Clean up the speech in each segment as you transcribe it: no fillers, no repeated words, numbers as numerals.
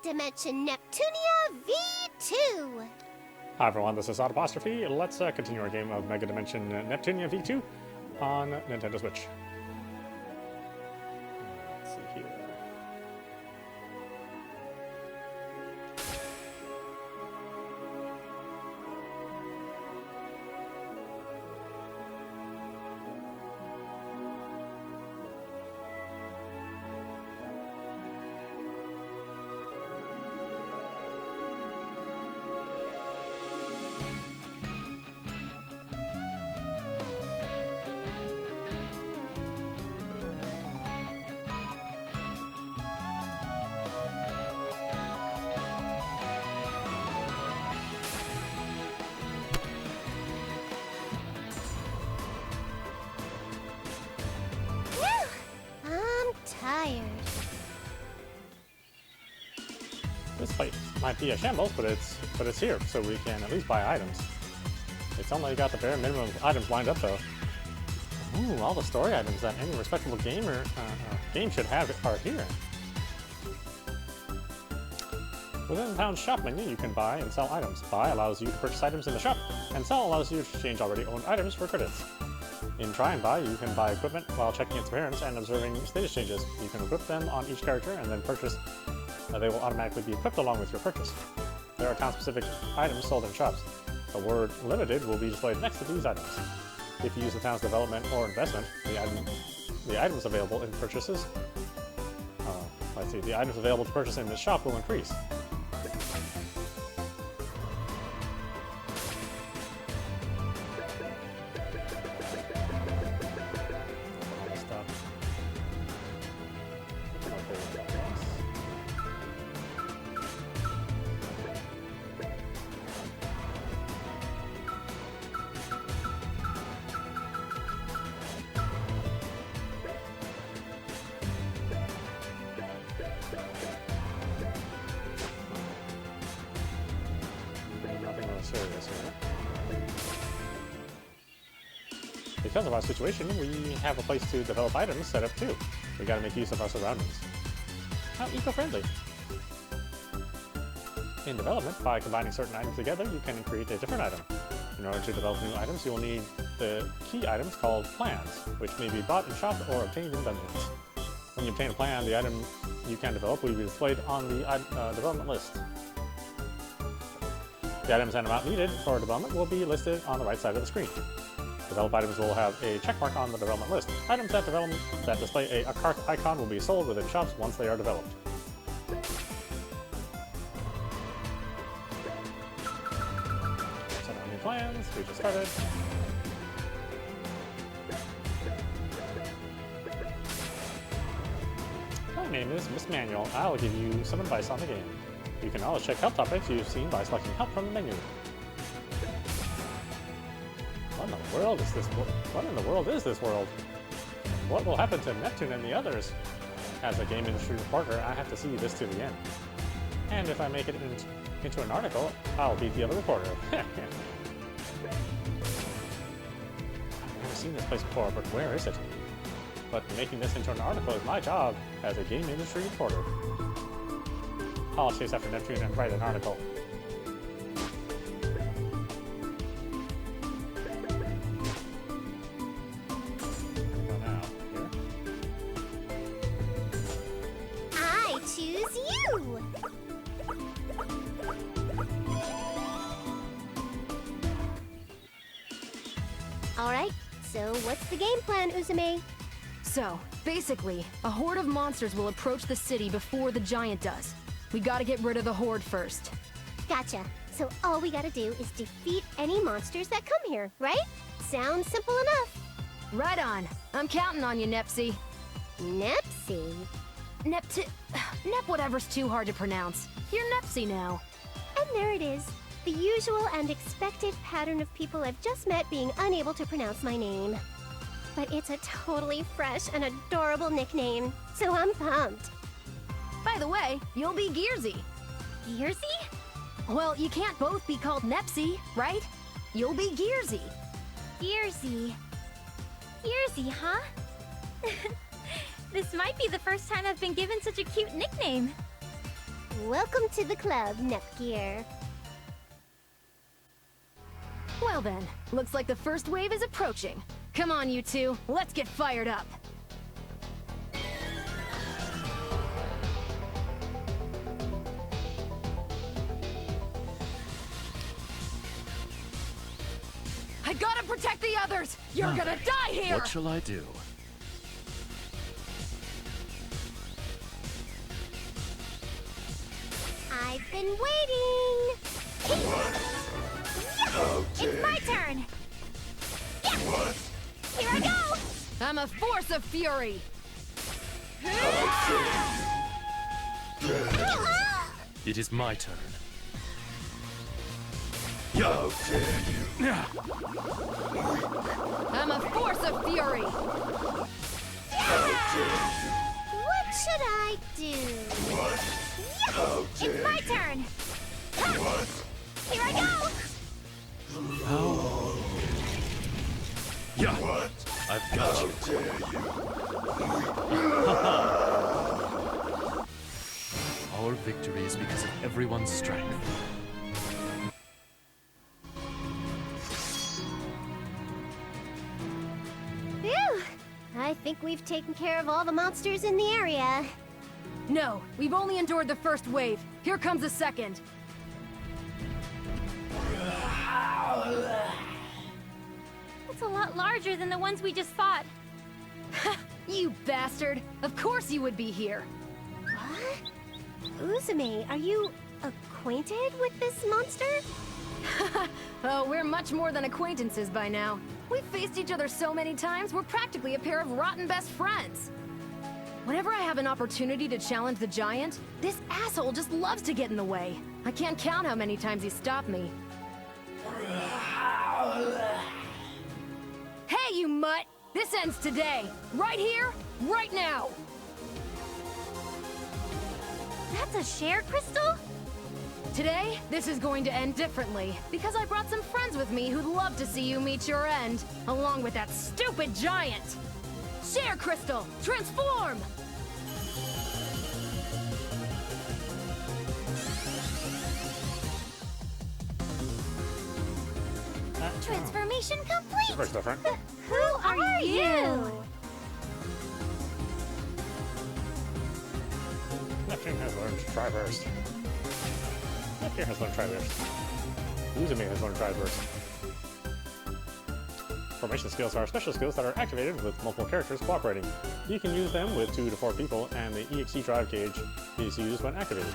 Megadimension Neptunia V2! Hi everyone, this is audap. Let's continue our game of Megadimension Neptunia V2 on Nintendo Switch. Let's see here. This fight might be a shambles, but it's here, so we can at least buy items. It's only got the bare minimum of items lined up, though. Ooh, all the story items that any respectable game should have are here. Within the town's shop menu, you can buy and sell items. Buy allows you to purchase items in the shop, and sell allows you to exchange already owned items for credits. In Try and Buy, you can buy equipment while checking its appearance and observing status changes. You can equip them on each character and then purchase. They will automatically be equipped along with your purchase. There are town-specific items sold in shops. The word limited will be displayed next to these items. If you use the town's development or investment, the items available in purchases, the items available to purchase in this shop will increase. Serious here. Because of our situation, we have a place to develop items set up too. We gotta make use of our surroundings. How eco-friendly! In development, by combining certain items together, you can create a different item. In order to develop new items, you will need the key items called plans, which may be bought in shops or obtained in dungeons. When you obtain a plan, the item you can develop will be displayed on the development list. The items and amount needed for development will be listed on the right side of the screen. Developed items will have a checkmark on the development list. Items that display a cart icon will be sold within shops once they are developed. Set our new plans. We just started. My name is Miss Manual. I'll give you some advice on the game. You can always check help topics you've seen by selecting help from the menu. What in the world is this? What in the world is this world? What will happen to Neptune and the others? As a game industry reporter, I have to see this to the end. And if I make it into an article, I'll be the other reporter. I've never seen this place before, but where is it? But making this into an article is my job as a game industry reporter. I'll chase after Neptune and write an article. I choose you! Alright, so what's the game plan, Uzume? So, basically, a horde of monsters will approach the city before the giant does. We gotta get rid of the horde first. Gotcha. So all we gotta do is defeat any monsters that come here, right? Sounds simple enough. Right on. I'm counting on you, Nepsy. Nepsy? Nep whatever's too hard to pronounce. You're Nepsy now. And there it is. The usual and expected pattern of people I've just met being unable to pronounce my name. But it's a totally fresh and adorable nickname, so I'm pumped. By the way, you'll be Gearsy. Gearsy? Well, you can't both be called Nepsy, right? You'll be Gearsy. Gearsy. Gearsy, huh? This might be the first time I've been given such a cute nickname. Welcome to the club, Nepgear. Well then, looks like the first wave is approaching. Come on, you two, let's get fired up. I gotta protect the others! You're gonna die here! What shall I do? I've been waiting! It's my turn! What? Here I go! I'm a force of fury! It is my turn. How dare you? I'm a force of fury! What should I do? What? How dare It's my turn! What? Here I go! Yeah, What? I've got How you. dare you? Our victory is because of everyone's strength. Phew! I think we've taken care of all the monsters in the area. No, we've only endured the first wave. Here comes the second. That's a lot larger than the ones we just fought. You bastard! Of course you would be here! What? Uzume, are you acquainted with this monster? Oh, we're much more than acquaintances by now. We've faced each other so many times, we're practically a pair of rotten best friends. Whenever I have an opportunity to challenge the giant, this asshole just loves to get in the way. I can't count how many times he's stopped me. Hey, you mutt! This ends today! Right here, right now! That's a share crystal? Today, this is going to end differently, because I brought some friends with me who'd love to see you meet your end, along with that stupid giant! Share Crystal, transform! Transformation complete! Very different. Who are you? Neptune has learned Tri-Burst. Neptune has learned Tri-Burst. Uzume has learned Tri-Burst. Formation skills are special skills that are activated with multiple characters cooperating. You can use them with 2 to 4 people, and the EXE drive gauge is used when activated.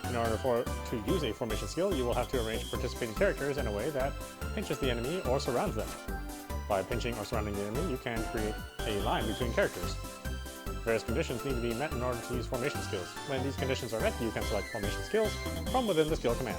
In order to use a formation skill, you will have to arrange participating characters in a way that pinches the enemy or surrounds them. By pinching or surrounding the enemy, you can create a line between characters. Various conditions need to be met in order to use formation skills. When these conditions are met, you can select formation skills from within the skill command.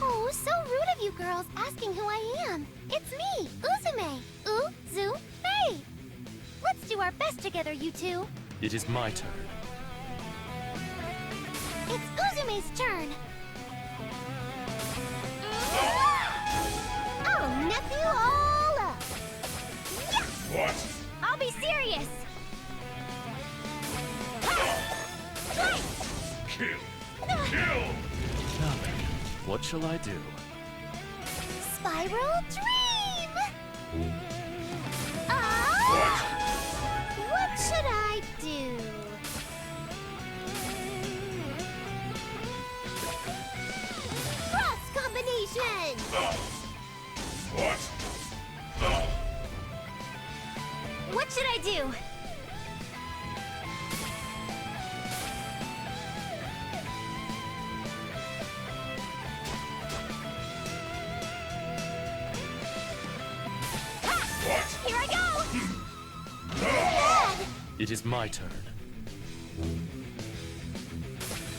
Oh, so rude of you girls asking who I am. It's me, Uzume. Uzume. Let's do our best together, you two. It is my turn. It's Uzume's turn. I'll nip you all up. Yeah. What? I'll be serious. Kill! Kill! Now then, what shall I do? Spiral Dream! What should I do? Cross combination! What? What should I do? What? Here I go! It is my turn.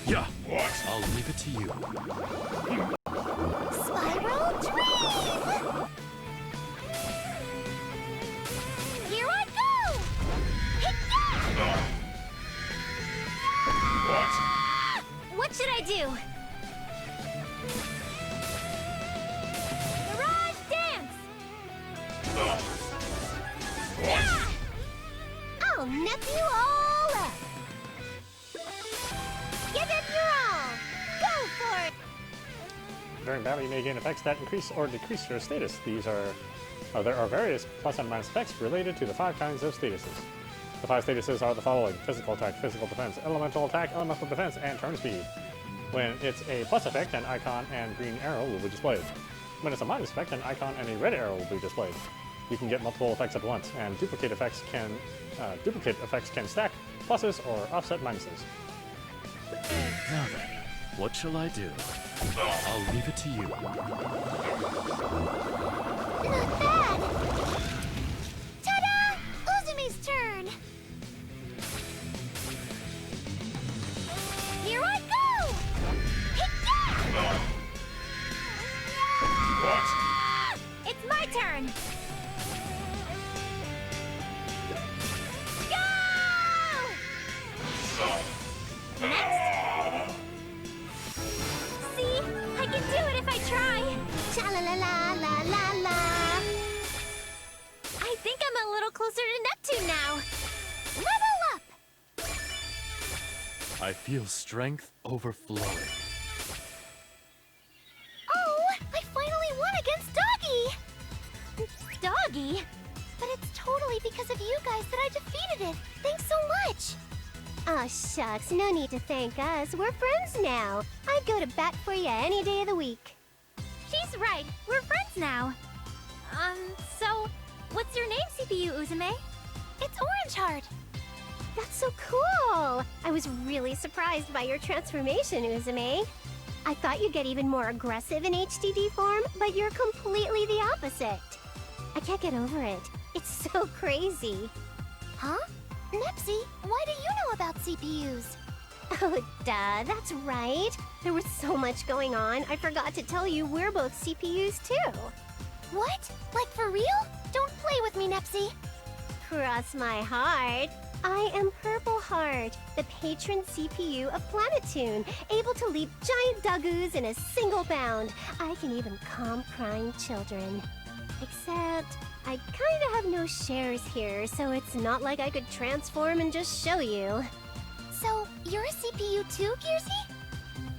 Yeah, What? I'll leave it to you. Spiral Dream! Here I go! Hit-ya! What? What should I do? battle, you may gain effects that increase or decrease your status. There are various plus and minus effects related to the 5 kinds of statuses. The 5 statuses are the following: physical attack, physical defense, elemental attack, elemental defense, and turn speed. When it's a plus effect, an icon and green arrow will be displayed. When it's a minus effect, an icon and a red arrow will be displayed. You can get multiple effects at once, and duplicate effects can stack pluses or offset minuses. Now then, what shall I do? I'll leave it to you. Not bad! Ta-da! Uzumi's turn! Here I go! Hit-ya! What? It's my turn! Go! Next! See? I can do it if I try! Cha-la-la-la-la-la-la! I think I'm a little closer to Neptune now! Level up! I feel strength overflowing. Oh! I finally won against Doggy! Doggy? But it's totally because of you guys that I defeated it! Thanks so much! Oh, shucks. No need to thank us. We're friends now. I'd go to bat for you any day of the week. She's right. We're friends now. So, what's your name, CPU Uzume? It's Orange Heart. That's so cool. I was really surprised by your transformation, Uzume. I thought you'd get even more aggressive in HDD form, but you're completely the opposite. I can't get over it. It's so crazy. Huh? Nepsy, why do you know about CPUs? Oh, duh, that's right. There was so much going on, I forgot to tell you we're both CPUs too. What? Like for real? Don't play with me, Nepsy. Cross my heart. I am Purple Heart, the patron CPU of Planetoon, able to leap giant duggoos in a single bound. I can even calm crying children. Except, I kinda have no shares here, so it's not like I could transform and just show you. So, you're a CPU too, Gearsy?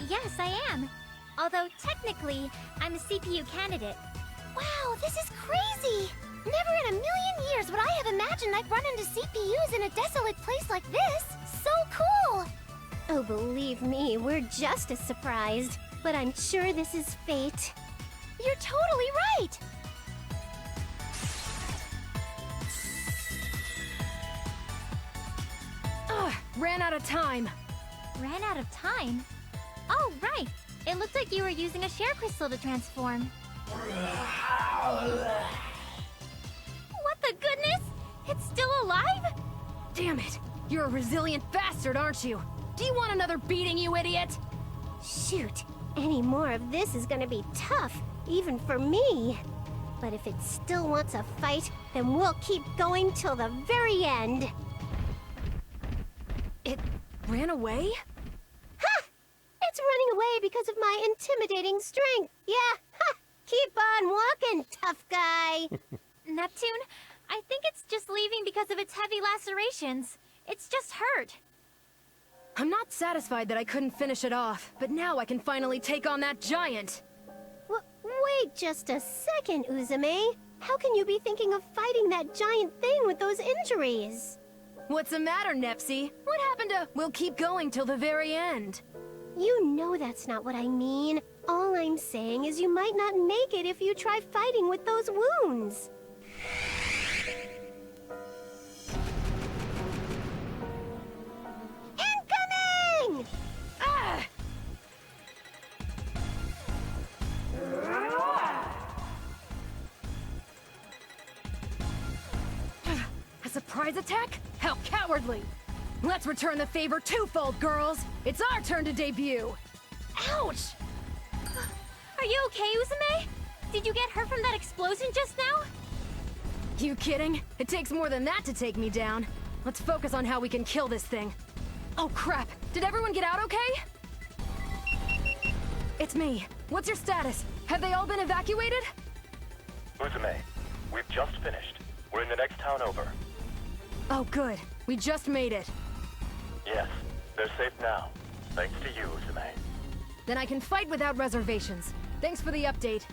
Yes, I am. Although, technically, I'm a CPU candidate. Wow, this is crazy! Never in a million years would I have imagined I'd run into CPUs in a desolate place like this! So cool! Oh, believe me, we're just as surprised. But I'm sure this is fate. You're totally right! Ugh, ran out of time. Ran out of time? Oh, right. It looked like you were using a share crystal to transform. What the goodness? It's still alive? Damn it. You're a resilient bastard, aren't you? Do you want another beating, you idiot? Shoot. Any more of this is gonna be tough, even for me. But if it still wants a fight, then we'll keep going till the very end. It ran away? Ha! It's running away because of my intimidating strength. Yeah, ha! Keep on walking, tough guy. Neptune, I think it's just leaving because of its heavy lacerations. It's just hurt. I'm not satisfied that I couldn't finish it off, but now I can finally take on that giant. Wait just a second, Uzume. How can you be thinking of fighting that giant thing with those injuries? What's the matter, Nepsy? What happened to we'll keep going till the very end? You know that's not what I mean. All I'm saying is you might not make it if you try fighting with those wounds. Incoming! Ah! A surprise attack? How cowardly! Let's return the favor twofold, girls! It's our turn to debut! Ouch! Are you okay, Uzume? Did you get hurt from that explosion just now? You kidding? It takes more than that to take me down. Let's focus on how we can kill this thing. Oh crap! Did everyone get out okay? It's me. What's your status? Have they all been evacuated? Uzume, we've just finished. We're in the next town over. Oh good. We just made it. Yes, they're safe now. Thanks to you, Uzume. Then I can fight without reservations. Thanks for the update.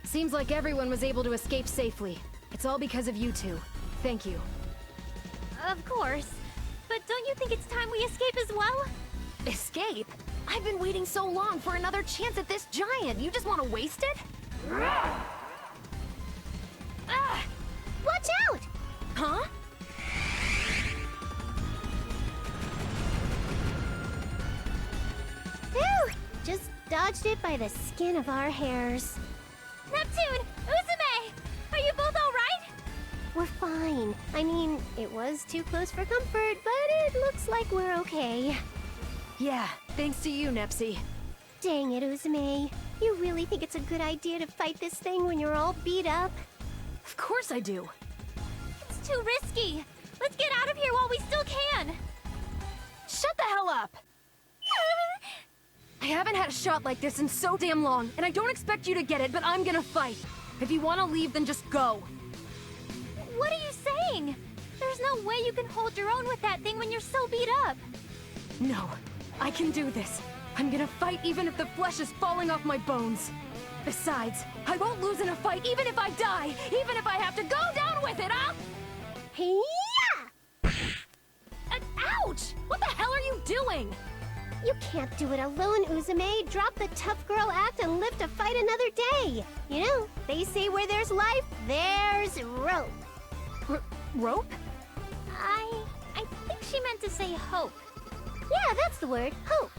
Seems like everyone was able to escape safely. It's all because of you two. Thank you. Of course. But don't you think it's time we escape as well? Escape? I've been waiting so long for another chance at this giant. You just want to waste it? Ah! Watch out! Huh? Phew! Just dodged it by the skin of our hairs. Neptune! Uzume! Are you both alright? We're fine. I mean, it was too close for comfort, but it looks like we're okay. Yeah, thanks to you, Nepsi. Dang it, Uzume. You really think it's a good idea to fight this thing when you're all beat up? Of course I do. It's too risky. Let's get out of here while we still can. Shut the hell up! I haven't had a shot like this in so damn long, and I don't expect you to get it, but I'm gonna fight. If you want to leave, then just go. What are you saying? There's no way you can hold your own with that thing when you're so beat up. No, I can do this. I'm gonna fight even if the flesh is falling off my bones. Besides, I won't lose in a fight even if I die, even if I have to go down with it, huh? Hey-ya! Ouch! What the hell are you doing? You can't do it alone, Uzume. Drop the tough girl act and live to fight another day. You know, they say where there's life, there's rope. Rope? I think she meant to say hope. Yeah, that's the word, hope.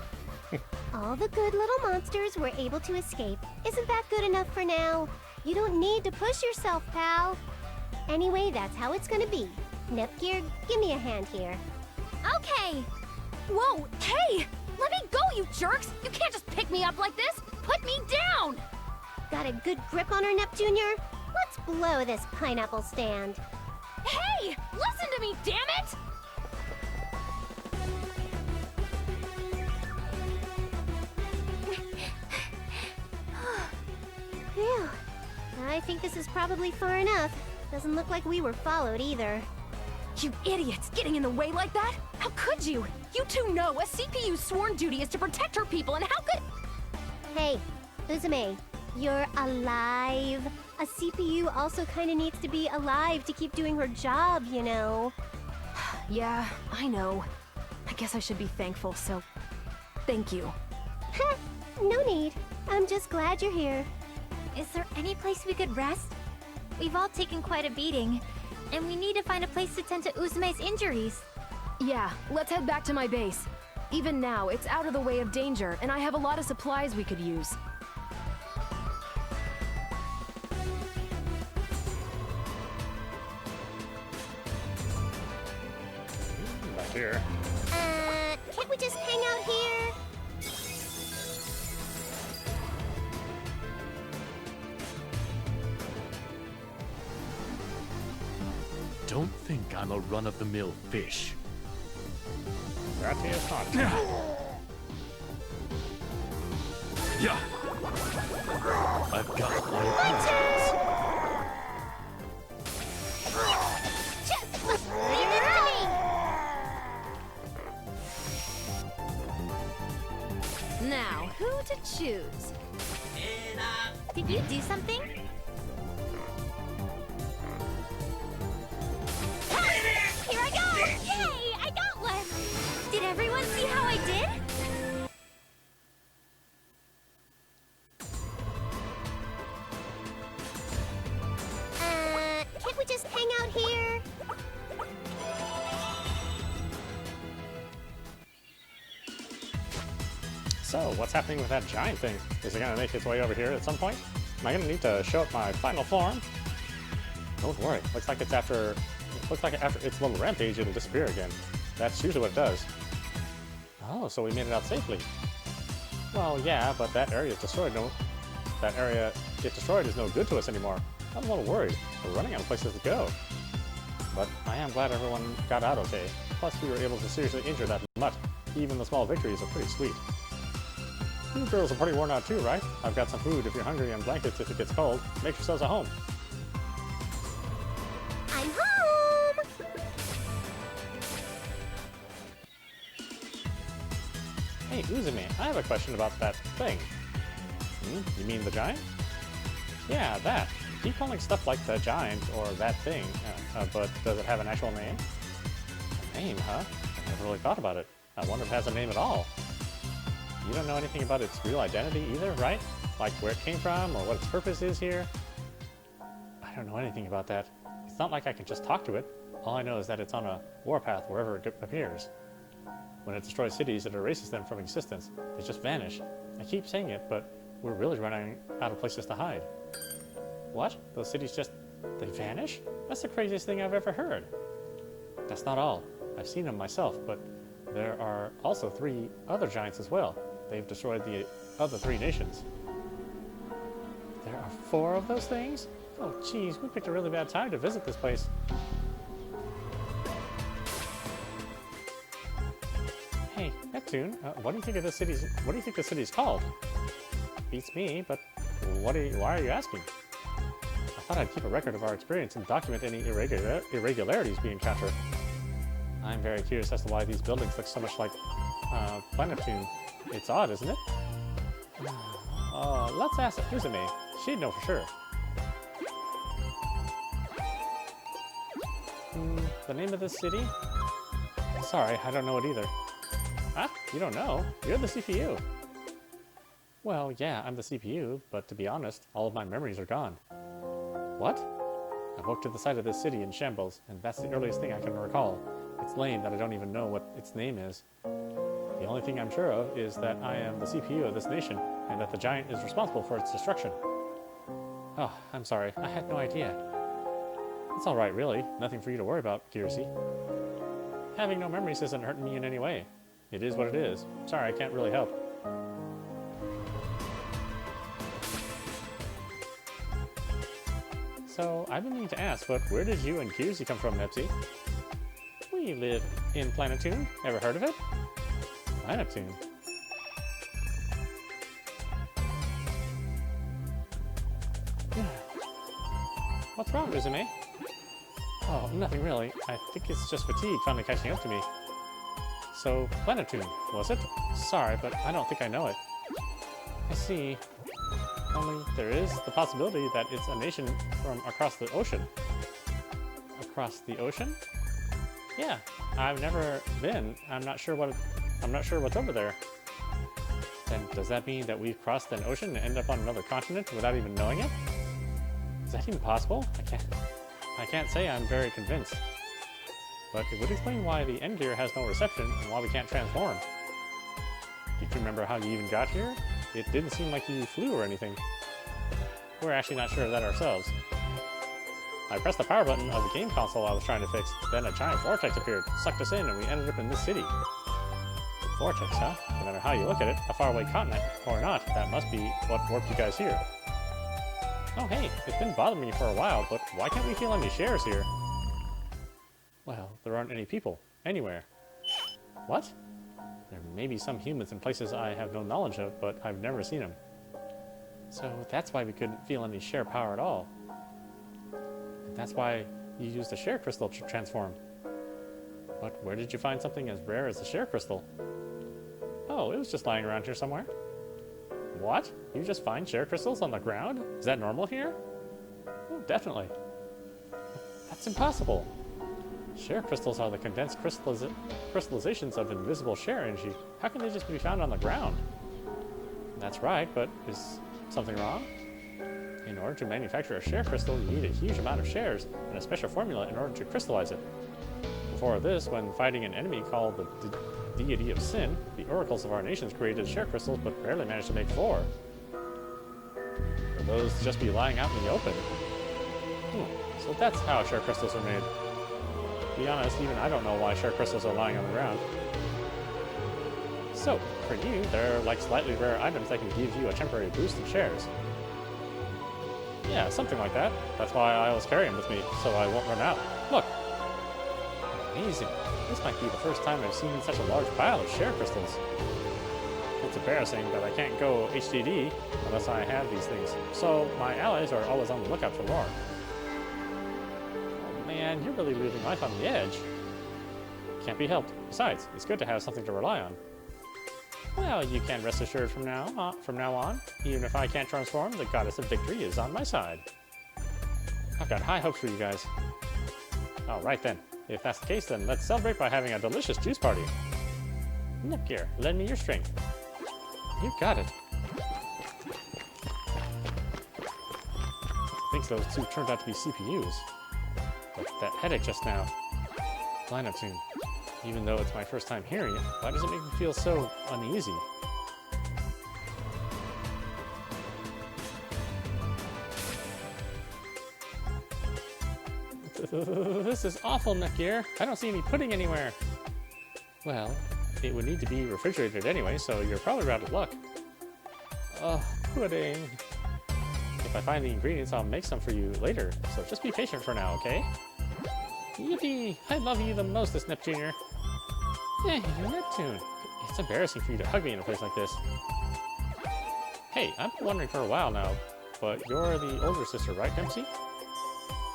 All the good little monsters were able to escape. Isn't that good enough for now? You don't need to push yourself, pal. Anyway, that's how it's gonna be. Nepgear, give me a hand here. Okay. Whoa, hey! Let me go, you jerks! You can't just pick me up like this! Put me down! Got a good grip on her, Neptunia? Let's blow this pineapple stand. Hey! Listen to me, damn it! Phew. I think this is probably far enough. Doesn't look like we were followed either. You idiots! Getting in the way like that? How could you? You two know a CPU's sworn duty is to protect her people, and how could... Hey, Uzume, you're alive. A CPU also kind of needs to be alive to keep doing her job, you know. Yeah, I know. I guess I should be thankful, so... Thank you. No need. I'm just glad you're here. Is there any place we could rest? We've all taken quite a beating, and we need to find a place to tend to Uzume's injuries. Yeah, let's head back to my base. Even now, it's out of the way of danger, and I have a lot of supplies we could use. Back here. Can't we just hang out here? Don't think I'm a run-of-the-mill fish. That is not. Yeah. I've got my opinions. Just leave this to me! Now, who to choose? Did you do something? Here I go! Yay! I got one! Did everyone see how I did? Can't we just hang out here? So, what's happening with that giant thing? Is it gonna make its way over here at some point? Am I gonna need to show up my final form? Don't worry. Looks like after its little rampage, it'll disappear again. That's usually what it does. Oh, so we made it out safely. Well, yeah, but that area it destroyed is no good to us anymore. I'm a little worried. We're running out of places to go. But I am glad everyone got out okay. Plus, we were able to seriously injure that mutt. Even the small victories are pretty sweet. You girls are pretty worn out too, right? I've got some food if you're hungry and blankets if it gets cold. Make yourselves at home. I'm home! Hey, Uzume, I have a question about that thing. You mean the giant? Yeah, that. Keep calling stuff like the giant or that thing, but does it have an actual name? A name, huh? I never really thought about it. I wonder if it has a name at all. You don't know anything about its real identity either, right? Like where it came from or what its purpose is here? I don't know anything about that. It's not like I can just talk to it. All I know is that it's on a warpath wherever it appears. When it destroys cities, it erases them from existence. They just vanish. I keep saying it, but we're really running out of places to hide. What? Those cities just... they vanish? That's the craziest thing I've ever heard. That's not all. I've seen them myself, but there are also 3 other giants as well. They've destroyed the other 3 nations. There are 4 of those things? Oh, jeez, we picked a really bad time to visit this place. Hey, Neptune, what do you think of this city's... what do you think the city's called? Beats me, but why are you asking? I thought I'd keep a record of our experience and document any irregularities we encounter. I'm very curious as to why these buildings look so much like planet Neptune. It's odd, isn't it? Let's ask Uzume. She'd know for sure. The name of this city? Sorry, I don't know it either. Huh? You don't know? You're the CPU. Well, yeah, I'm the CPU, but to be honest, all of my memories are gone. What? I woke to the sight of this city in shambles, and that's the earliest thing I can recall. It's lame that I don't even know what its name is. The only thing I'm sure of is that I am the CPU of this nation, and that the giant is responsible for its destruction. Oh, I'm sorry. I had no idea. It's alright, really. Nothing for you to worry about, Kirsi. Having no memories isn't hurting me in any way. It is what it is. Sorry, I can't really help. So, I've been meaning to ask, but where did you and Kirsi come from, Nepsi? We live in Planetune. Ever heard of it? Planetune. What's wrong, Uzume? Oh, nothing really. I think it's just fatigue finally catching up to me. So, Planetune, was it? Sorry, but I don't think I know it. I see. Only there is the possibility that it's a nation from across the ocean. Across the ocean? Yeah, I've never been. I'm not sure what's over there. Then does that mean that we've crossed an ocean and end up on another continent without even knowing it? Is that even possible? I can't say I'm very convinced. But it would explain why the end gear has no reception and why we can't transform. Do you remember how you even got here? It didn't seem like you flew or anything. We're actually not sure of that ourselves. I pressed the power button of the game console I was trying to fix, then a giant vortex appeared, sucked us in, and we ended up in this city. Vortex, huh? No matter how you look at it, a faraway continent or not, that must be what warped you guys here. Oh hey, it's been bothering me for a while, but why can't we feel any shares here? Well, there aren't any people, anywhere. What? There may be some humans in places I have no knowledge of, but I've never seen them. So that's why we couldn't feel any share power at all. And that's why you used a share crystal to transform. But where did you find something as rare as a share crystal? Oh, it was just lying around here somewhere. What? You just find share crystals on the ground? Is that normal here? Oh, definitely. That's impossible. Share crystals are the condensed crystallizations of invisible share energy. How can they just be found on the ground? That's right, but is something wrong? In order to manufacture a share crystal, you need a huge amount of shares and a special formula in order to crystallize it. Before this, when fighting an enemy called the deity of sin, the oracles of our nations created share crystals but barely managed to make 4. Could those just be lying out in the open? So that's how share crystals are made. To be honest, even I don't know why share crystals are lying on the ground. So, for you, they're like slightly rare items that can give you a temporary boost in shares. Yeah, something like that. That's why I always carry them with me, so I won't run out. Look! Amazing. This might be the first time I've seen such a large pile of share crystals. It's embarrassing, but I can't go HDD unless I have these things, so my allies are always on the lookout for more. Oh man, you're really leaving life on the edge. Can't be helped. Besides, it's good to have something to rely on. Well, you can rest assured from now on, even if I can't transform, the goddess of victory is on my side. I've got high hopes for you guys. Alright then, if that's the case, then let's celebrate by having a delicious juice party. Nepgear, lend me your strength. You got it. Thinks those two turned out to be CPUs. But that headache just now. Why Neptune? Even though it's my first time hearing it, why does it make me feel so uneasy? This is awful, Nepgear. I don't see any pudding anywhere. Well, it would need to be refrigerated anyway, so you're probably out of luck. Pudding. If I find the ingredients, I'll make some for you later, so just be patient for now, okay? Yippee! I love you the mostest, Neptunier. Hey, Neptune. It's embarrassing for you to hug me in a place like this. Hey, I've been wondering for a while now, but you're the older sister, right, Dempsey?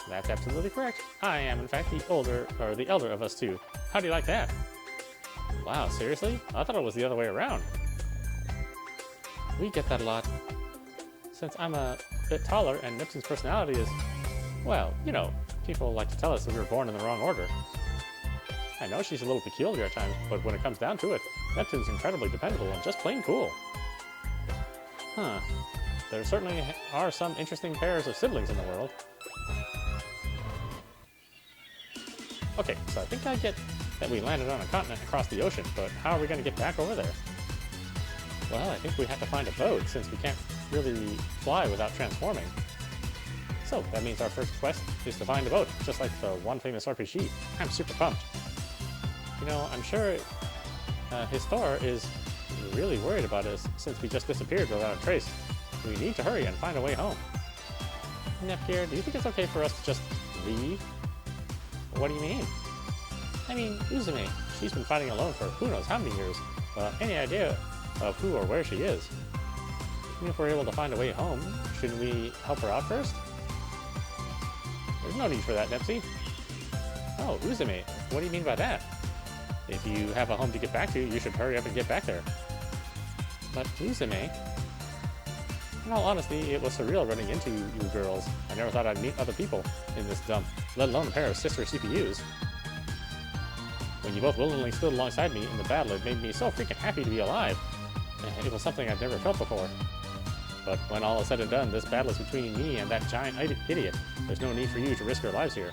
That's absolutely correct. I am, in fact, the elder of us two. How do you like that? Wow, seriously? I thought it was the other way around. We get that a lot. Since I'm a bit taller and Neptune's personality is, well, you know, people like to tell us that we were born in the wrong order. I know she's a little peculiar at times, but when it comes down to it, Neptune's incredibly dependable and just plain cool. Huh. There certainly are some interesting pairs of siblings in the world. Okay, so I think I get that we landed on a continent across the ocean, but how are we going to get back over there? Well, I think we have to find a boat, since we can't really fly without transforming. So, that means our first quest is to find a boat, just like the one famous RPG. I'm super pumped. You know, I'm sure Histor is really worried about us, since we just disappeared without a trace. We need to hurry and find a way home. Nepgear, do you think it's okay for us to just leave? What do you mean? I mean, Uzume, she's been fighting alone for who knows how many years, without any idea of who or where she is. Even if we're able to find a way home, shouldn't we help her out first? There's no need for that, Nepsy. Oh, Uzume, what do you mean by that? If you have a home to get back to, you should hurry up and get back there. But Uzume... In all honesty, it was surreal running into you girls. I never thought I'd meet other people in this dump, let alone a pair of sister CPUs. When you both willingly stood alongside me in the battle, it made me so freaking happy to be alive. It was something I'd never felt before. But when all is said and done, this battle is between me and that giant idiot. There's no need for you to risk your lives here.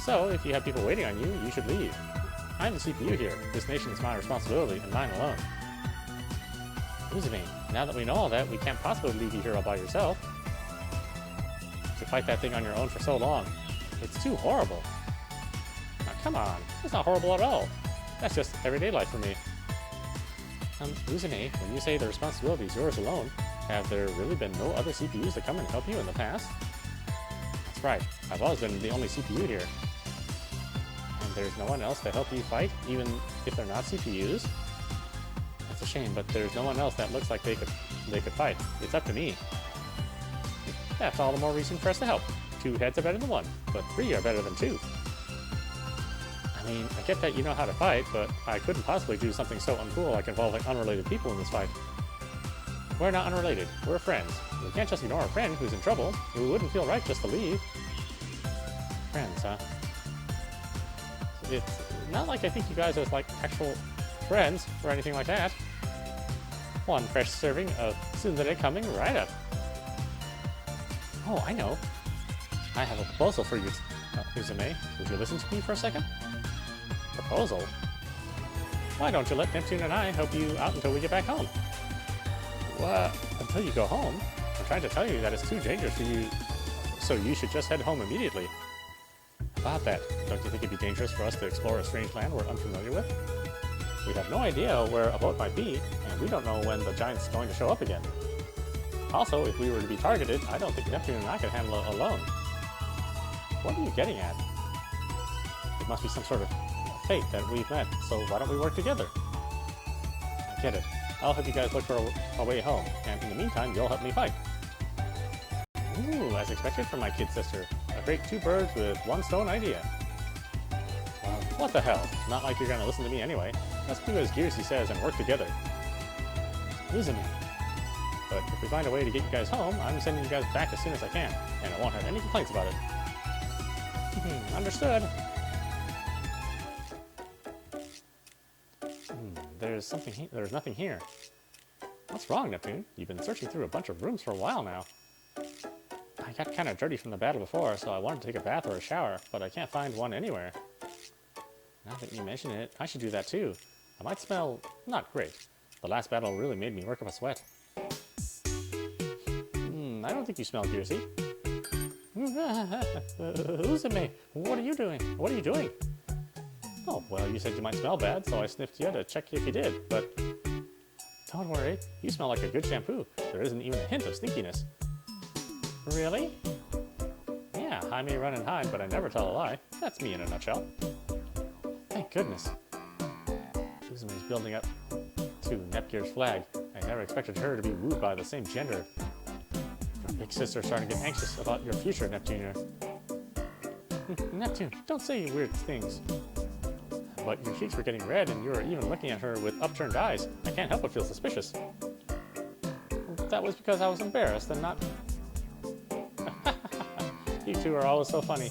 So, if you have people waiting on you, you should leave. I'm the CPU here. This nation is my responsibility, and mine alone. Uzume, now that we know all that, we can't possibly leave you here all by yourself. To fight that thing on your own for so long. It's too horrible. Now, come on. It's not horrible at all. That's just everyday life for me. Uzume, when you say the responsibility is yours alone, have there really been no other CPUs to come and help you in the past? That's right. I've always been the only CPU here. And there's no one else to help you fight, even if they're not CPUs? It's a shame, but there's no one else that looks like they could fight. It's up to me. That's all the more reason for us to help. 2 heads are better than 1, but 3 are better than 2. I mean, I get that you know how to fight, but I couldn't possibly do something so uncool like involving unrelated people in this fight. We're not unrelated. We're friends. We can't just ignore a friend who's in trouble. It wouldn't feel right just to leave. Friends, huh? It's not like I think you guys are like actual friends or anything like that. One fresh serving of tsundere coming right up. Oh, I know. I have a proposal for you, Uzume. Would you listen to me for a second? Proposal? Why don't you let Neptune and I help you out until we get back home? What? Until you go home? I'm trying to tell you that it's too dangerous for you, so you should just head home immediately. About that, don't you think it'd be dangerous for us to explore a strange land we're unfamiliar with? We have no idea where a boat might be, and we don't know when the giant's going to show up again. Also, if we were to be targeted, I don't think Neptune and I could handle it alone. What are you getting at? It must be some sort of fate that we've met, so why don't we work together? I get it. I'll help you guys look for a way home, and in the meantime, you'll help me fight. Ooh, as expected from my kid sister. A great 2 birds with 1 stone idea. What the hell? Not like you're gonna listen to me anyway. Let's do as Gearsy says and work together. Uzume. But if we find a way to get you guys home, I'm sending you guys back as soon as I can, and I won't have any complaints about it. Understood. There's nothing here. What's wrong, Neptune? You've been searching through a bunch of rooms for a while now. I got kind of dirty from the battle before, so I wanted to take a bath or a shower, but I can't find one anywhere. Now that you mention it, I should do that too. I might smell not great. The last battle really made me work up a sweat. I don't think you smell juicy. Uzume, what are you doing? What are you doing? Oh, well, you said you might smell bad, so I sniffed you to check if you did, but... Don't worry, you smell like a good shampoo. There isn't even a hint of stinkiness. Really? Yeah, I may run and hide, but I never tell a lie. That's me in a nutshell. Thank goodness. Uzume's building up to Nepgear's flag. I never expected her to be wooed by the same gender. Your big sister's starting to get anxious about your future, Neptunia. Neptune, don't say weird things. But your cheeks were getting red and you were even looking at her with upturned eyes. I can't help but feel suspicious. That was because I was embarrassed and not... You two are always so funny.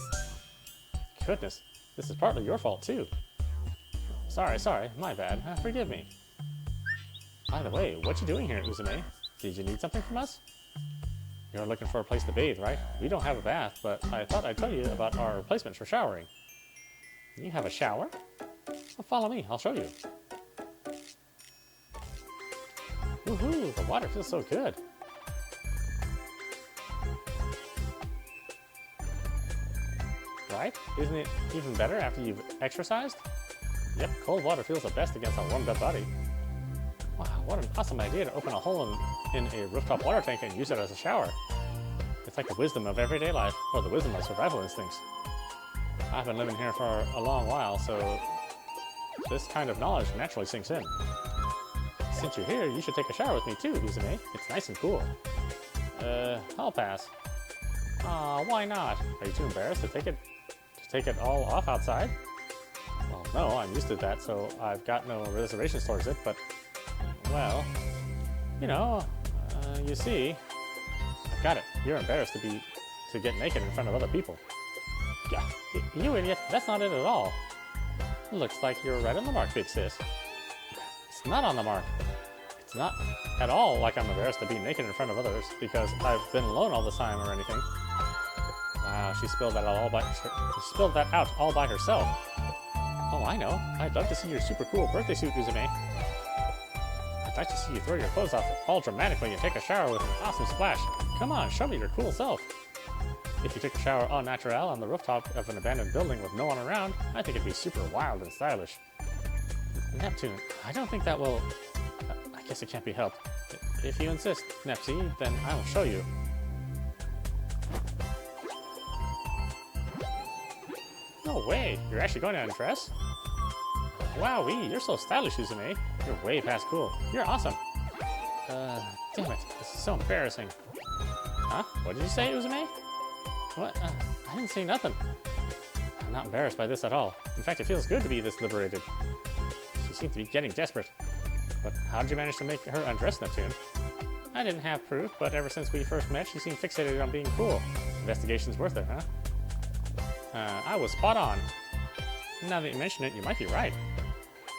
Goodness, this is partly your fault too. Sorry, my bad. Forgive me. By the way, what you doing here, Uzume? Did you need something from us? You're looking for a place to bathe, right? We don't have a bath, but I thought I'd tell you about our replacements for showering. You have a shower? Well, follow me, I'll show you. Woohoo, the water feels so good. Right? Isn't it even better after you've exercised? Yep, cold water feels the best against a warmed up body. Wow, what an awesome idea to open a hole in a rooftop water tank and use it as a shower. It's like the wisdom of everyday life, or the wisdom of survival instincts. I've been living here for a long while, so this kind of knowledge naturally sinks in. Since you're here, you should take a shower with me too, Uzume. It's nice and cool. I'll pass. Aw, why not? Are you too embarrassed to take it all off outside? Well, no, I'm used to that, so I've got no reservations towards it, but, well, you see, I've got it. You're embarrassed to get naked in front of other people. Yeah, you idiot, that's not it at all. Looks like you're right on the mark, big sis. It's not on the mark. It's not at all like I'm embarrassed to be naked in front of others because I've been alone all this time or anything. Wow, she spilled that out all by herself. Oh, I know. I'd love to see your super cool birthday suit, Uzume. I'd like to see you throw your clothes off all dramatically and take a shower with an awesome splash. Come on, show me your cool self. If you took a shower au naturel on the rooftop of an abandoned building with no one around, I think it'd be super wild and stylish. Neptune, I don't think that will... I guess it can't be helped. If you insist, Nepsi, then I will show you. No way! You're actually going to undress? Wowee, you're so stylish, Uzume. You're way past cool. You're awesome. Damn it. This is so embarrassing. Huh? What did you say, Uzume? What? I didn't say nothing. I'm not embarrassed by this at all. In fact, it feels good to be this liberated. She seemed to be getting desperate. But how did you manage to make her undress, Neptune? I didn't have proof, but ever since we first met, she seemed fixated on being cool. Investigation's worth it, huh? I was spot on. Now that you mention it, you might be right.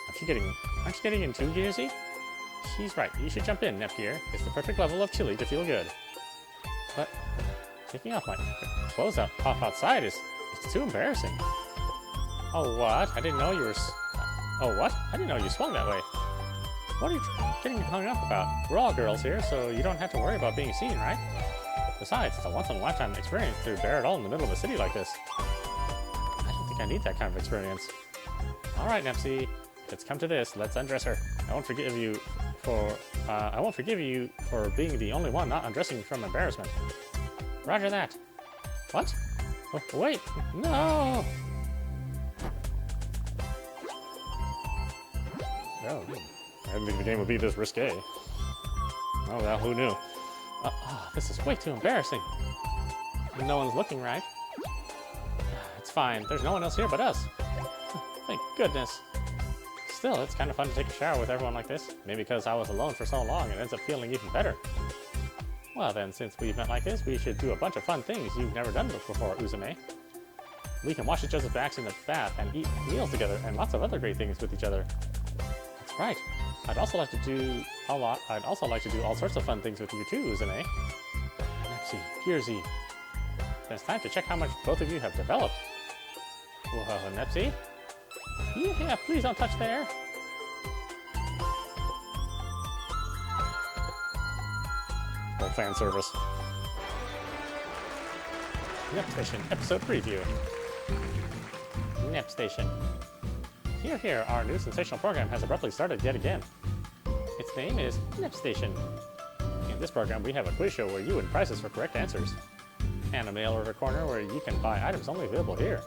Aren't you getting in too gearsy? She's right. You should jump in, Nepgear. It's the perfect level of chilly to feel good. But taking off my clothes off outside it's too embarrassing. Oh, what? I didn't know you were... Oh, what? I didn't know you swung that way. What are you getting hung up about? We're all girls here, so you don't have to worry about being seen, right? Besides, it's a once-in-a-lifetime experience to bear it all in the middle of a city like this. I don't think I need that kind of experience. Alright, Nepsi. If it's come to this, let's undress her. I won't forgive you for being the only one not undressing from embarrassment. Roger that. What? Oh, wait! No! Oh, I didn't think the game would be this risque. Oh well, who knew? This is way too embarrassing. No one's looking, right? It's fine. There's no one else here but us. Thank goodness. Still, it's kind of fun to take a shower with everyone like this. Maybe because I was alone for so long, it ends up feeling even better. Well then, since we've met like this, we should do a bunch of fun things you've never done before, Uzume. We can wash each other's backs in the bath and eat meals together and lots of other great things with each other. That's right. I'd also like to do all sorts of fun things with you too, Uzume. Nepsi, Gearsy. Then it's time to check how much both of you have developed. Whoa, Nepsi? Yeah, please don't touch there. Old fan service. Nep Station episode preview. Nep Station. Here, our new sensational program has abruptly started yet again. Its name is Nep Station. In this program, we have a quiz show where you win prizes for correct answers, and a mail order corner where you can buy items only available here.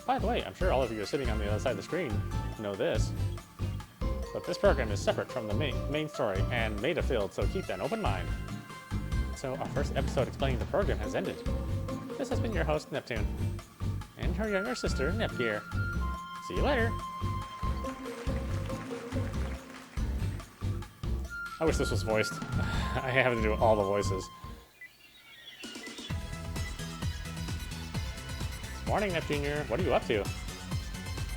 By the way, I'm sure all of you are sitting on the other side of the screen know this, but this program is separate from the main story and meta-filled, so keep an open mind. So our first episode explaining the program has ended. This has been your host, Neptune, and her younger sister, Nepgear. See you later! I wish this was voiced. I have to do all the voices. Morning, Neptunior. What are you up to?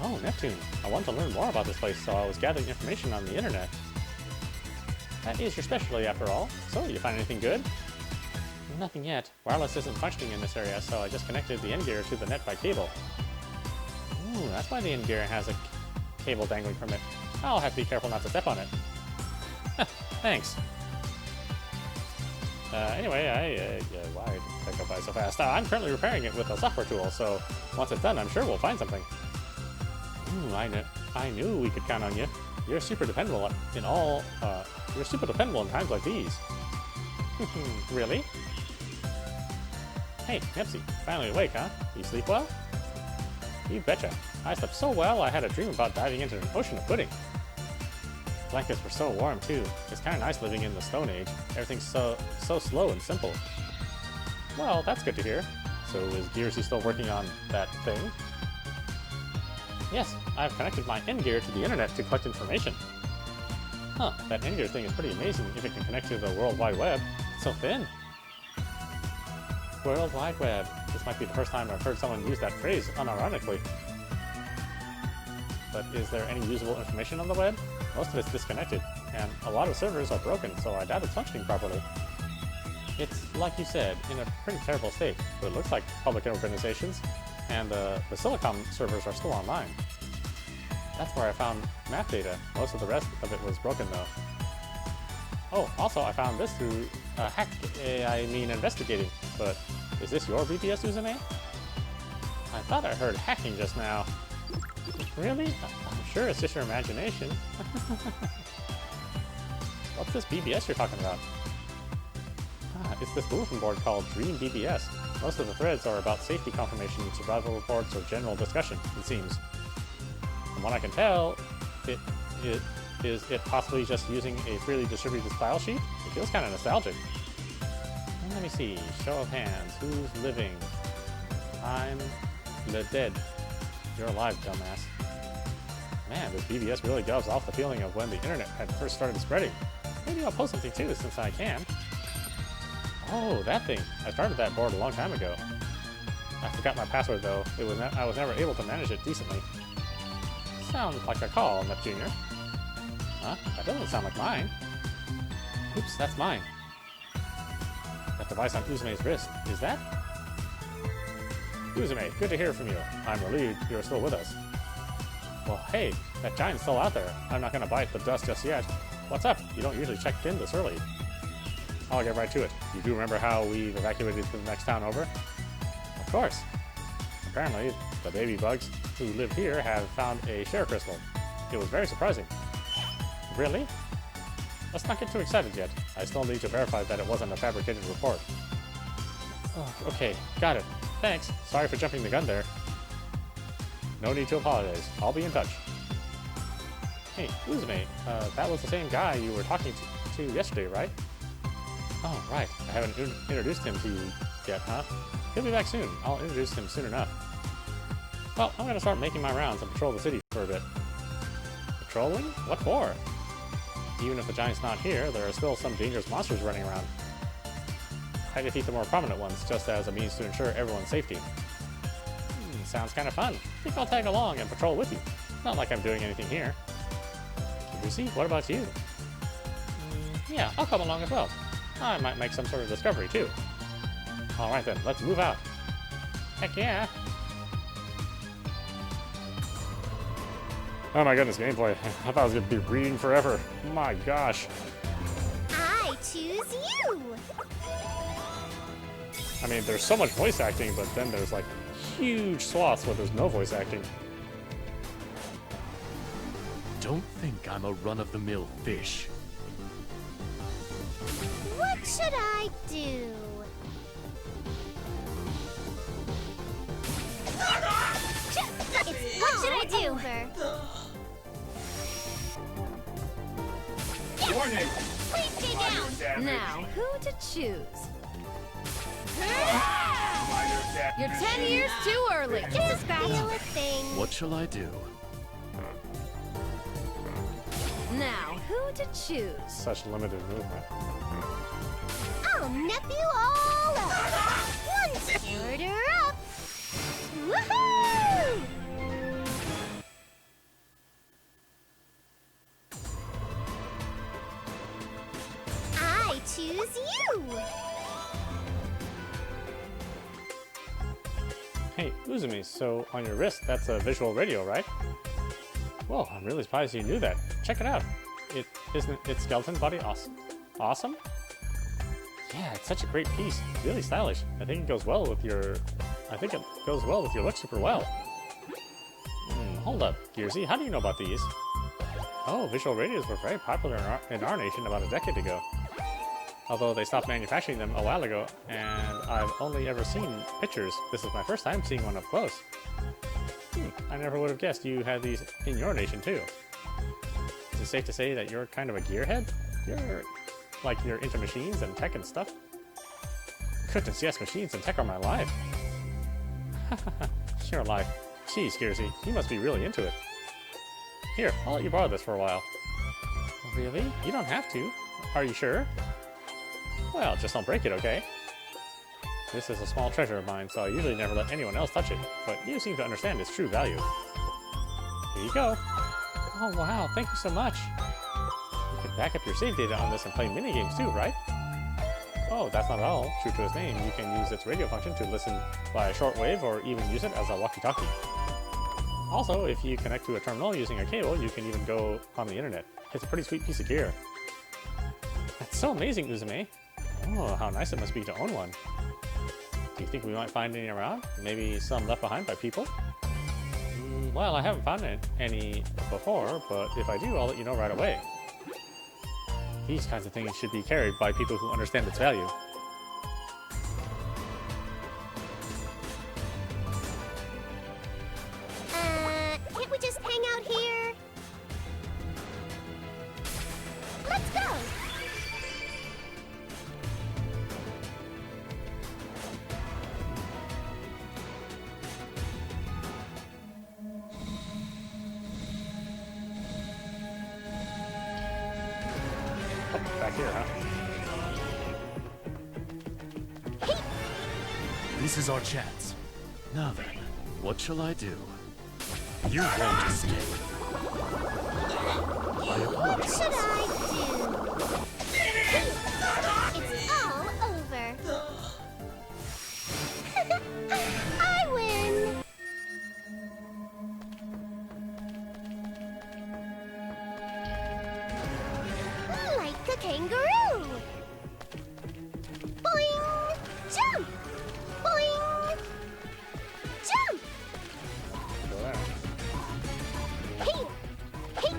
Oh, Neptune. I want to learn more about this place, so I was gathering information on the internet. That is your specialty, after all. So, you find anything good? Nothing yet. Wireless isn't functioning in this area, so I just connected the end gear to the net by cable. Ooh, that's why the end gear has a cable dangling from it. I'll have to be careful not to step on it. Thanks. Anyway, why did that go by so fast? I'm currently repairing it with a software tool, so once it's done, I'm sure we'll find something. Ooh, I knew we could count on you. You're super dependable in times like these. Really? Hey, Nepsi, finally awake, huh? You sleep well? You betcha. I slept so well, I had a dream about diving into an ocean of pudding. Blankets were so warm, too. It's kind of nice living in the Stone Age. Everything's so slow and simple. Well, that's good to hear. So is Gearsy still working on that thing? Yes, I've connected my end gear to the internet to collect information. Huh, that end gear thing is pretty amazing if it can connect to the World Wide Web. It's so thin. World Wide Web. This might be the first time I've heard someone use that phrase unironically. But is there any usable information on the web? Most of it's disconnected, and a lot of servers are broken, so I doubt it's functioning properly. It's, like you said, in a pretty terrible state, but it looks like public organizations, and the Silicom servers are still online. That's where I found map data. Most of the rest of it was broken, though. Oh, also, I found this through investigating, but is this your BBS, Uzume? I thought I heard hacking just now. Really? I'm sure it's just your imagination. What's this BBS you're talking about? It's this bulletin board called Dream BBS. Most of the threads are about safety confirmation, survival reports, or general discussion, it seems. From what I can tell, is it possibly just using a freely distributed style sheet? It feels kind of nostalgic. Let me see. Show of hands. Who's living? I'm the dead. You're alive, dumbass. Man, this BBS really gives off the feeling of when the internet had first started spreading. Maybe I'll post something too, since I can. Oh, that thing. I started that board a long time ago. I forgot my password though. I was never able to manage it decently. Sounds like a call, Neptunia. Huh? That doesn't sound like mine. Oops, that's mine. That device on Uzume's wrist. Is that? Uzume, good to hear from you. I'm relieved you're still with us. Well, hey, that giant's still out there. I'm not gonna bite the dust just yet. What's up? You don't usually check in this early. I'll get right to it. You do remember how we've evacuated to the next town over? Of course. Apparently, the baby bugs who live here have found a share crystal. It was very surprising. Really? Let's not get too excited yet. I still need to verify that it wasn't a fabricated report. Oh, okay, got it. Thanks. Sorry for jumping the gun there. No need to apologize. I'll be in touch. Hey, Uzume, that was the same guy you were talking to yesterday, right? Oh, right. I haven't introduced him to you yet, huh? He'll be back soon. I'll introduce him soon enough. Well, I'm gonna start making my rounds and patrol the city for a bit. patrolling? What for? Even if the giant's not here, there are still some dangerous monsters running around. I defeat the more prominent ones, just as a means to ensure everyone's safety. Sounds kind of fun. Think I'll tag along and patrol with you. Not like I'm doing anything here. Lucy, what about you? Yeah, I'll come along as well. I might make some sort of discovery, too. Alright then, let's move out. Heck yeah! Oh my goodness, gameplay. I thought I was going to be reading forever. My gosh. I choose you! I mean, there's so much voice acting, but then there's like huge swaths where there's no voice acting. Don't think I'm a run-of-the-mill fish. What should I do? What should I do? Warning! Please stay down! Now, who to choose? Minor You're 10 years too early. Just a scratch. Feel a thing. What shall I do? Now, who to choose? Such limited movement. I'll nip you all up! One order up! Woohoo! I choose you! Hey, Uzumi, so on your wrist, that's a visual radio, right? Whoa, I'm really surprised you knew that. Check it out. Isn't its skeleton body awesome? Awesome? Yeah, it's such a great piece. Really stylish. I think it goes well with your look super well. Hold up, Gearsy, how do you know about these? Oh, visual radios were very popular in our nation about a decade ago. Although they stopped manufacturing them a while ago, and I've only ever seen pictures. This is my first time seeing one up close. I never would have guessed you had these in your nation too. Is it safe to say that you're kind of a gearhead? You're into machines and tech and stuff? Goodness, yes, machines and tech are my life. Your life. Geez, Gearsy, you must be really into it. Here, I'll let you borrow this for a while. Really? You don't have to. Are you sure? Well, just don't break it, okay? This is a small treasure of mine, so I usually never let anyone else touch it, but you seem to understand its true value. Here you go. Oh wow, thank you so much. You can back up your save data on this and play minigames too, right? Oh, that's not all. True to its name, you can use its radio function to listen via shortwave or even use it as a walkie-talkie. Also, if you connect to a terminal using a cable, you can even go on the internet. It's a pretty sweet piece of gear. That's so amazing, Uzume. Oh, how nice it must be to own one. Do you think we might find any around? Maybe some left behind by people? Well, I haven't found any before, but if I do, I'll let you know right away. These kinds of things should be carried by people who understand its value. Can't we just hang out here? Let's go! Back here, huh? This is our chance. Now then, what shall I do? You won't escape. What should I do? It's all over. I win! Like a kangaroo! Boing! Jump! Boing! Jump! Go there. Hey! Hey!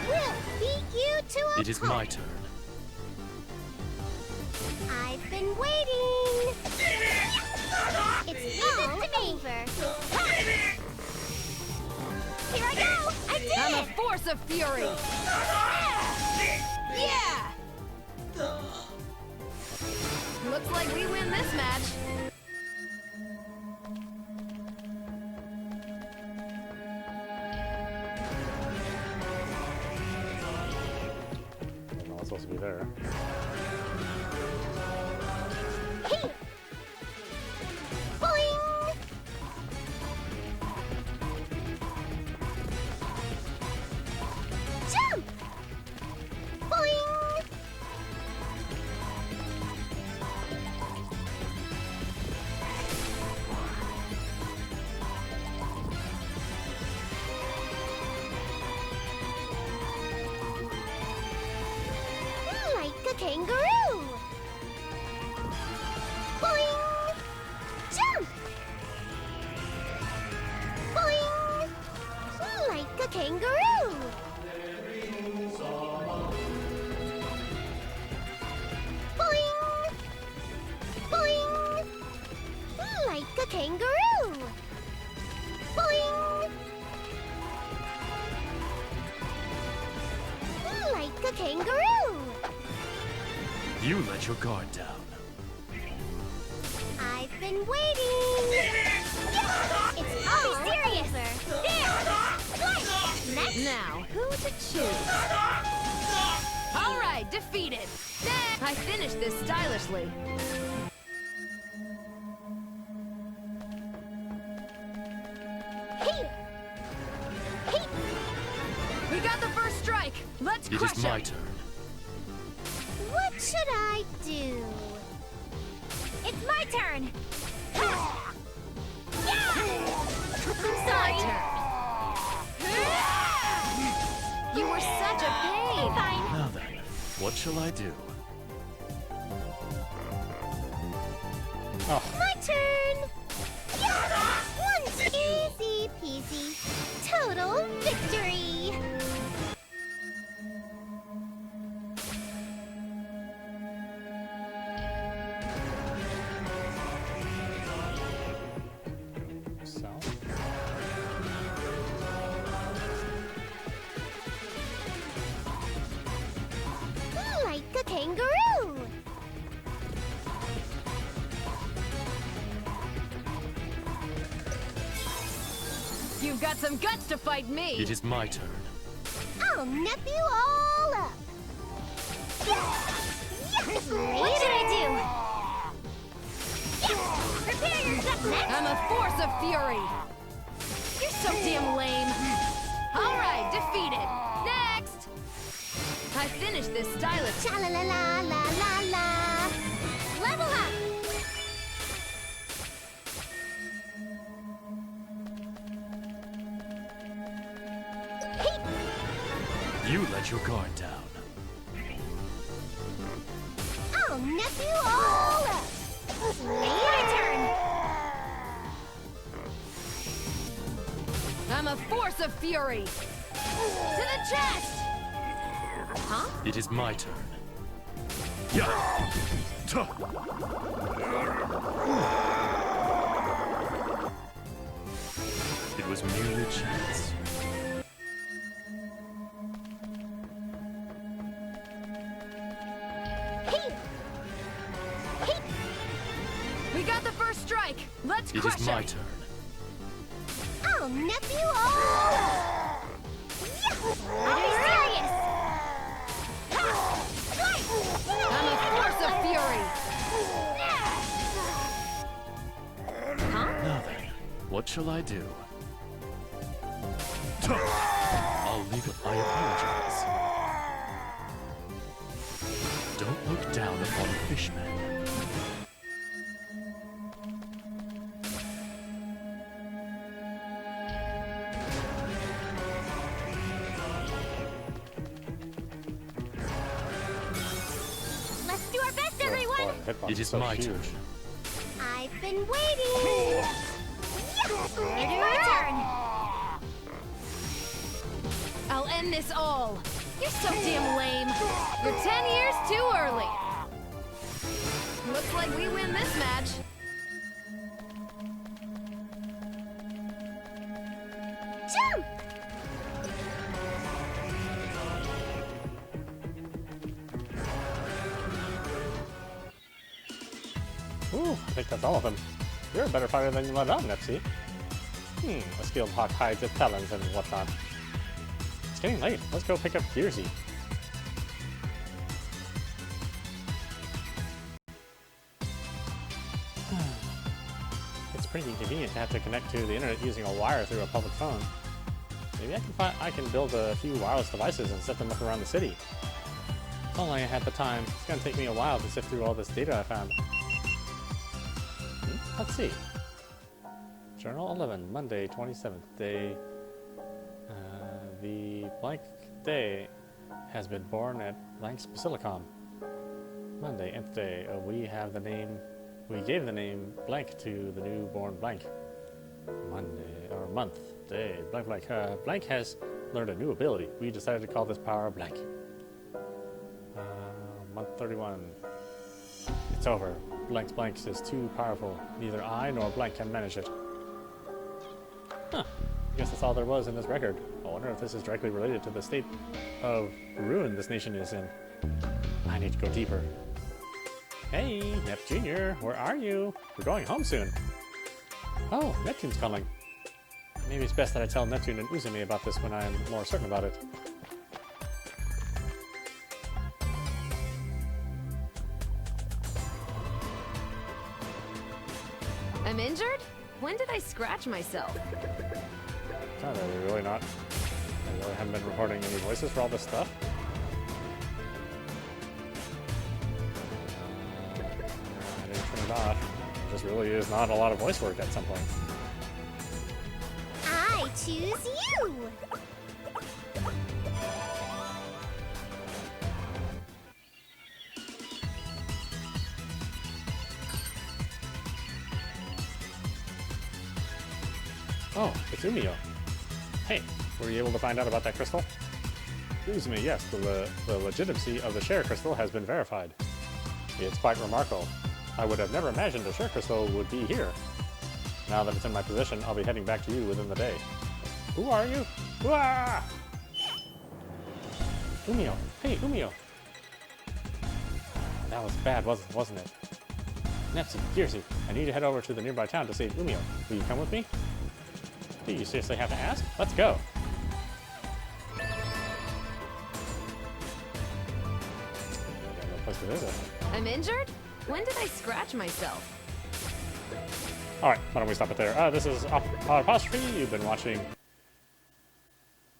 We'll beat you to a It is my turn. I've been waiting! It's all over! Here I go! I did I'm a it! force of fury! Yeah! Looks like we win this match. supposed to be there. Hey! Boing! Jump! Boing! Like a kangaroo! Boing! Jump! Boing! Like a kangaroo! Boing! Boing! Like a kangaroo! Boing! Like a kangaroo! You let your guard down. I've been waiting! It's all serious! There! Next! Now, who to choose? All right, defeated. Next. I finished this stylishly. Hey! Hey! We got the first strike. Let's It crush is my him. turn. What should I do? It's my turn! I'm sorry. You were such a pain. Fine. Now then, what shall I do? Oh, My turn! One easy peasy. Total victory! so. Like a kangaroo! You've got some guts to fight me. It is my turn. I'll nip you all up! What should I do? Prepare yourself next! I'm a force of fury. You're so damn lame. All right, defeated. Next. I finished this stylish. Cha la la la la la la! Level up! You let your guard down. I'll nip you all up! My turn! I'm a force of fury. To the chest. Huh? It is my turn. Yeah. Tuh. It was merely chance. Hey! Hey! We got the first strike. Let's It crush is my him. turn. I'll nip you all up! I'll be serious! I'm a force of fury. Huh? Now then, what shall I do? Tuh. I'll leave it. I apologize. Don't look down upon fishmen. Let's do our best, everyone! Boy, the hitbox It is so my huge. turn. I've been waiting! It's my turn! I'll end this all. You're so damn lame. You're 10 years too early. Looks like we win this match. Jump! Ooh, I think that's all of them. You're a better fighter than you let on, Nepsi. A skilled hawk hides its talons and whatnot. It's getting late. Let's go pick up Gearsy. pretty inconvenient to have to connect to the internet using a wire through a public phone. Maybe I can build a few wireless devices and set them up around the city. If only I had the time. It's gonna take me a while to sift through all this data I found. Let's see. Journal 11, Monday, 27th day. The blank day has been born at blank's Basilicom. Monday, nth day. We gave the name blank to the newborn blank. Monday, or month, day, blank, blank. Blank has learned a new ability. We decided to call this power blank. Month 31. It's over. Blank's blank is too powerful. Neither I nor blank can manage it. Huh. I guess that's all there was in this record. I wonder if this is directly related to the state of ruin this nation is in. I need to go deeper. Hey, Nep Jr., where are you? We're going home soon. Oh, Neptune's calling. Maybe it's best that I tell Neptune and Uzume about this when I'm more certain about it. I'm injured? When did I scratch myself? God, are we really not? I really haven't been recording any voices for all this stuff. I didn't turn it off. There just really is not a lot of voice work at some point. I choose you! Oh, it's Umio. Hey, were you able to find out about that crystal? Uzume, yes, the legitimacy of the share crystal has been verified. It's quite remarkable. I would have never imagined a share crystal would be here. Now that it's in my possession, I'll be heading back to you within the day. Who are you? Wah! Umio. Hey, Umio. That was bad, wasn't it? Nepsi, Gearsy, I need to head over to the nearby town to save Umio. Will you come with me? Do you seriously have to ask? Let's go. No place to visit. I'm injured? When did I scratch myself? Alright, why don't we stop it there? This is Apostrophe. You've been watching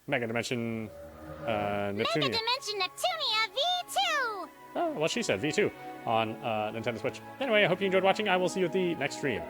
Megadimension Neptunia. Megadimension Neptunia V2! Oh, well, she said V2 on Nintendo Switch. Anyway, I hope you enjoyed watching. I will see you at the next stream.